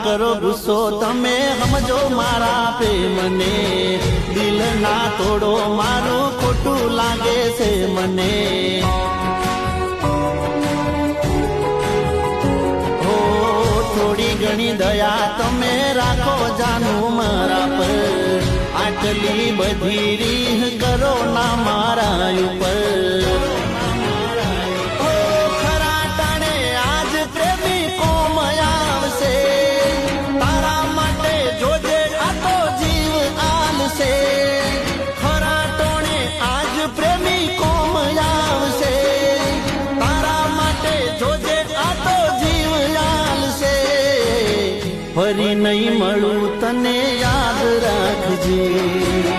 કરો ગુસ્સો તમે સમજો મારા પ્રેમને, દિલ ના તોડો મારું ખોટું લાગે છે મને. હો થોડી ઘણી દયા તમે રાખો જાનું મારા પર, આટલી બધી રીહ કરો ના મારા ઉપર. ફરી નહીં મળું તને યાદ રાખજે.